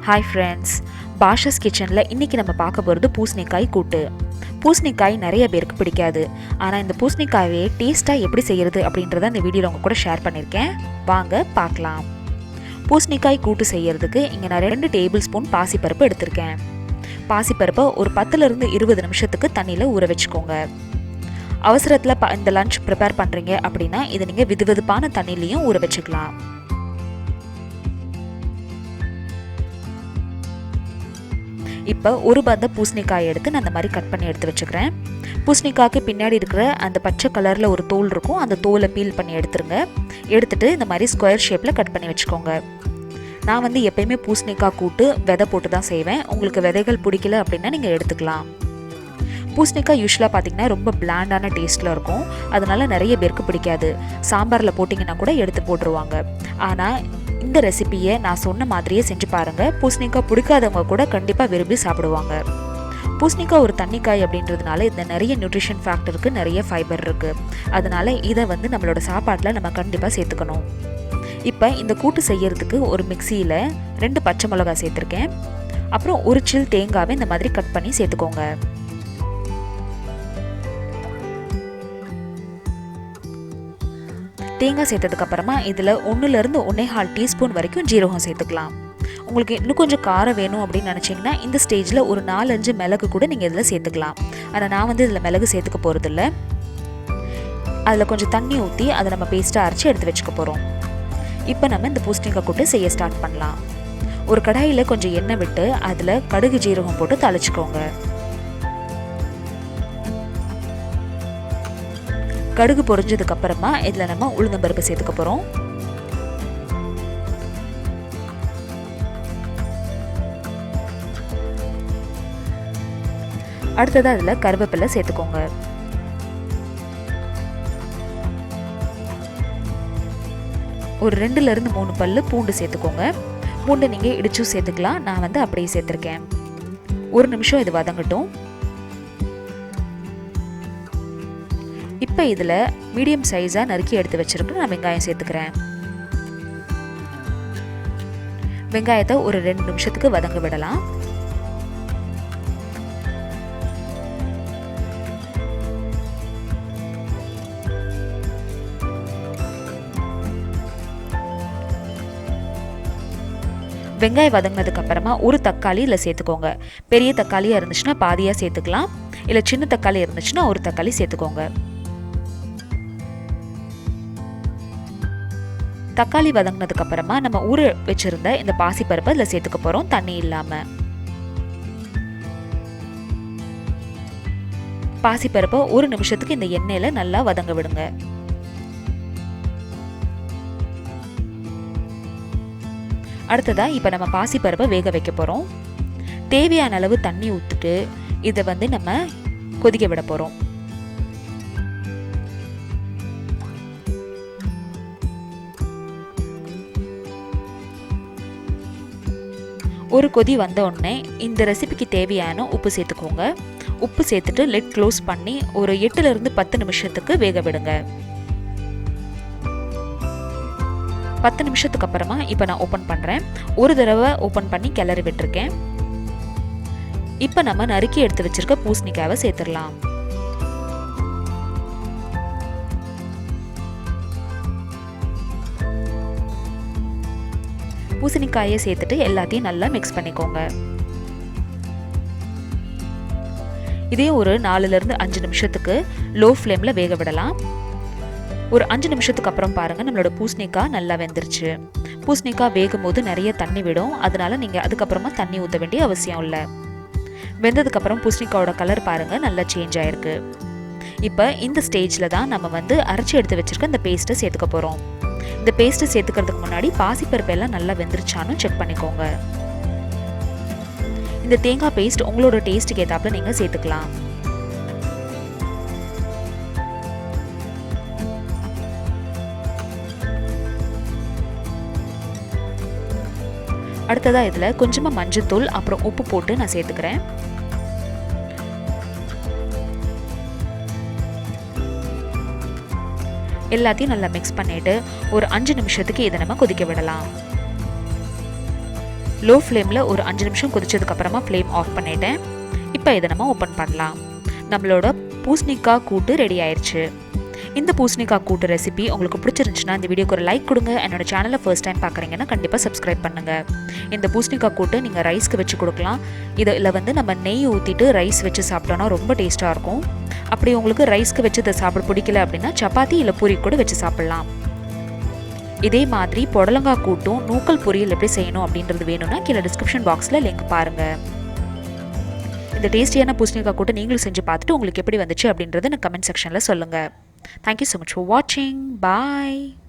Hi friends, Bashas kitchenல இன்னைக்கு நம்ம பார்க்க போறது பூசணிக்காய் கூட்டு. பூசணிக்காய் நிறைய பேருக்கு பிடிக்காது. ஆனா இந்த பூசணிக்காயை டேஸ்டா எப்படி செய்யறது அப்படின்றத இந்த வீடியோல உங்க கூட ஷேர் பண்ணிருக்கேன். வாங்க பார்க்கலாம். பூசணிக்காய் கூட்டு செய்யறதுக்கு இங்க நான் 2 டேபிள் ஸ்பூன் பாசிப்பருப்பு எடுத்திருக்கேன். பாசிப்பருப்பை ஒரு 10 இருந்து 20 நிமிஷத்துக்கு தண்ணியில ஊற வெச்சுக்கோங்க. அவசரத்துல இந்த லஞ்ச் ப்ரிப்பேர் பண்றீங்க அப்படினா இத நீங்க வெதுவெதுப்பான தண்ணியிலயும் ஊற வெச்சுக்கலாம். இப்போ ஒரு பந்த பூசணிக்காய் எடுத்து நான் அந்த மாதிரி கட் பண்ணி எடுத்து வச்சுக்கிறேன். பூசணிக்காய்க்கு பின்னாடி இருக்கிற அந்த பச்சை கலரில் ஒரு தோல் இருக்கும், அந்த தோலை பீல் பண்ணி எடுத்துருங்க. எடுத்துட்டு இந்த மாதிரி ஸ்கொயர் ஷேப்பில் கட் பண்ணி வச்சுக்கோங்க. நான் எப்பயுமே பூசணிக்காய் கூட்டு விதை போட்டு தான் செய்வேன். உங்களுக்கு விதைகள் பிடிக்கல அப்படின்னா நீங்கள் எடுத்துக்கலாம். பூசணிக்காய் யூஸ்வலாக பார்த்தீங்கன்னா ரொம்ப பிளாண்டான டேஸ்ட்டில் இருக்கும், அதனால நிறைய பேருக்கு பிடிக்காது. சாம்பாரில் போட்டிங்கன்னா கூட எடுத்து போட்டுருவாங்க. ஆனால் இந்த ரெசிபியை நான் சொன்ன மாதிரியே செஞ்சு பாருங்கள். பூசணிக்காய் பிடிக்காதவங்க கூட கண்டிப்பாக விரும்பி சாப்பிடுவாங்க. பூசணிக்காய் ஒரு தண்ணிக்காய் அப்படின்றதுனால இந்த நிறைய நியூட்ரிஷன் ஃபேக்டருக்கு நிறைய ஃபைபர் இருக்குது. அதனால இதை நம்மளோட சாப்பாட்டில் நம்ம கண்டிப்பாக சேர்த்துக்கணும். இப்போ இந்த கூட்டு செய்யறதுக்கு ஒரு மிக்சியில் 2 பச்சை மிளகாய் சேர்த்துருக்கேன். அப்புறம் ஒரு சில் தேங்காவை இந்த மாதிரி கட் பண்ணி சேர்த்துக்கோங்க. தேங்காய் சேர்த்ததுக்கு அப்புறமா இதில் 1 to 1.5 டீஸ்பூன் வரைக்கும் ஜீரகம் சேர்த்துக்கலாம். உங்களுக்கு இன்னும் கொஞ்சம் காரம் வேணும் அப்படின்னு நினச்சிங்கன்னா இந்த ஸ்டேஜில் ஒரு 4-5 மிளகு கூட நீங்கள் இதில் சேர்த்துக்கலாம். ஆனால் நான் இதில் மிளகு சேர்த்துக்க போகிறதில்ல. அதில் கொஞ்சம் தண்ணி ஊற்றி அதை நம்ம பேஸ்ட்டாக அரைச்சி எடுத்து வச்சுக்க போகிறோம். இப்போ நம்ம இந்த பூசணிக்காய் கூட்டு செய்ய ஸ்டார்ட் பண்ணலாம். ஒரு கடாயில் கொஞ்சம் எண்ணெய் விட்டு அதில் கடுகு ஜீரகம் போட்டு தாளிச்சுக்கோங்க. கடுகு பொரிஞ்சதுக்கு அப்புறமா இதில் நம்ம உளுந்தம்பருப்பு சேர்த்துக்க போகிறோம். அடுத்ததாக அதில் கருவேப்பிலை சேர்த்துக்கோங்க. ஒரு 2 to 3 பல்லு பூண்டு சேர்த்துக்கோங்க. பூண்டை நீங்கள் இடிச்சும் சேர்த்துக்கலாம். நான் அப்படியே சேர்த்துருக்கேன். 1 நிமிஷம் இது வதங்கட்டும். இப்போ இதில் மீடியம் சைஸாக நறுக்கி எடுத்து வச்சுருக்கு நான் வெங்காயம் சேர்த்துக்கிறேன். வெங்காயத்தை ஒரு 2 நிமிஷத்துக்கு வதங்க விடலாம். வெங்காயம் வதங்கினதுக்கு அப்புறமா ஒரு தக்காளி இதில் சேர்த்துக்கோங்க. பெரிய தக்காளியாக இருந்துச்சுன்னா பாதியாக சேர்த்துக்கலாம், இல்லை சின்ன தக்காளி இருந்துச்சுன்னா ஒரு தக்காளி சேர்த்துக்கோங்க. தக்காளி வதங்கினதுக்கு அப்புறமா நம்ம ஊற வச்சிருந்த இந்த பாசிப்பருப்பை இதில் சேர்த்துக்க போகிறோம், தண்ணி இல்லாமல். பாசிப்பருப்பை 1 நிமிஷத்துக்கு இந்த எண்ணெயில் நல்லா வதங்க விடுங்க. அடுத்ததா இப்போ நம்ம பாசிப்பருப்பை வேக வைக்க போகிறோம். தேவையான அளவு தண்ணி ஊற்றிட்டு இதை நம்ம கொதிக்க விட போகிறோம். ஒரு கொதி வந்த உடனே இந்த ரெசிபிக்கு தேவையான உப்பு சேர்த்துக்கோங்க. உப்பு சேர்த்துட்டு லிட் க்ளோஸ் பண்ணி ஒரு 8 to 10 நிமிஷத்துக்கு வேக விடுங்க. 10 நிமிஷத்துக்கு அப்புறமா இப்போ நான் ஓப்பன் பண்ணுறேன். ஒரு தடவை ஓப்பன் பண்ணி கிளறி விட்டுருக்கேன். இப்போ நம்ம நறுக்கி எடுத்து வச்சிருக்க பூசணிக்காவை சேர்த்துடலாம். பூசணிக்காயை சேர்த்துட்டு எல்லாத்தையும் நல்லா மிக்ஸ் பண்ணிக்கோங்க. இதே ஒரு 4 to 5 நிமிஷத்துக்கு லோ ஃப்ளேமில் வேக விடலாம். ஒரு 5 நிமிஷத்துக்கு அப்புறம் பாருங்கள், நம்மளோட பூசணிக்காய் நல்லா வெந்துருச்சு. பூசணிக்காய் வேகும் போது நிறைய தண்ணி விடும், அதனால நீங்கள் அதுக்கப்புறமா தண்ணி ஊற்ற வேண்டிய அவசியம் இல்லை. வெந்ததுக்கப்புறம் பூசணிக்காயோட கலர் பாருங்கள் நல்லா சேஞ்ச் ஆயிருக்கு. இப்போ இந்த ஸ்டேஜில் தான் நம்ம அரைச்சி எடுத்து வச்சிருக்க இந்த பேஸ்ட்டை சேர்த்துக்க போகிறோம். இந்த பேஸ்ட்டை சேர்த்துக்கிறதுக்கு முன்னாடி பாசிப்பருப்பு எல்லாம் நல்லா வெந்துருச்சான்னு செக் பண்ணிக்கோங்க. இந்த தேங்காய் பேஸ்ட் உங்களோட டேஸ்ட்டுக்கு ஏற்றாப்புல நீங்கள் சேர்த்துக்கலாம். அடுத்ததாக இதில் கொஞ்சமாக மஞ்சத்தூள் அப்புறம் உப்பு போட்டு நான் சேர்த்துக்கிறேன். எல்லாத்தையும் நல்லா மிக்ஸ் பண்ணிட்டு ஒரு 5 நிமிஷத்துக்கு இதை நம்ம கொதிக்க விடலாம். லோ ஃப்ளேமில் ஒரு 5 நிமிஷம் கொதிச்சதுக்கப்புறமா ஃப்ளேம் ஆஃப் பண்ணிட்டேன். இப்போ இதை நம்ம ஓப்பன் பண்ணலாம். நம்மளோட பூசணிக்காய் கூட்டு ரெடி ஆயிடுச்சு. இந்த பூசணிக்காய் கூட்டு ரெசிபி உங்களுக்கு பிடிச்சிருந்துச்சுன்னா இந்த வீடியோக்கு ஒரு லைக் கொடுங்க. என்னோட சேனலை ஃபர்ஸ்ட் டைம் பார்க்குறீங்கன்னா கண்டிப்பாக சப்ஸ்கிரைப் பண்ணுங்கள். இந்த பூசணிக்காய் கூட்டு நீங்கள் ரைஸ்க்கு வச்சு கொடுக்கலாம். இதில் வந்து நம்ம நெய் ஊற்றிட்டு ரைஸ் வச்சு சாப்பிட்டோன்னா ரொம்ப டேஸ்ட்டாக இருக்கும். அப்படி உங்களுக்கு ரைஸ்க்கு வச்சு இதை சாப்பிட பிடிக்கல அப்படின்னா சப்பாத்தி இல்லை பூரி கூட வச்சு சாப்பிட்லாம். இதே மாதிரி புடலங்காய் கூட்டும் நூக்கல் பொரியல் எப்படி செய்யணும் அப்படின்றது வேணும்னா கீழே டிஸ்கிரிப்ஷன் பாக்ஸில் லிங்க் பாருங்கள். இந்த டேஸ்டியான பூசணிக்காய் கூட்டு நீங்களும் செஞ்சு பார்த்துட்டு உங்களுக்கு எப்படி வந்துச்சு அப்படின்றத எனக்கு கமெண்ட் செக்ஷனில் சொல்லுங்கள். Thank you so much for watching. Bye.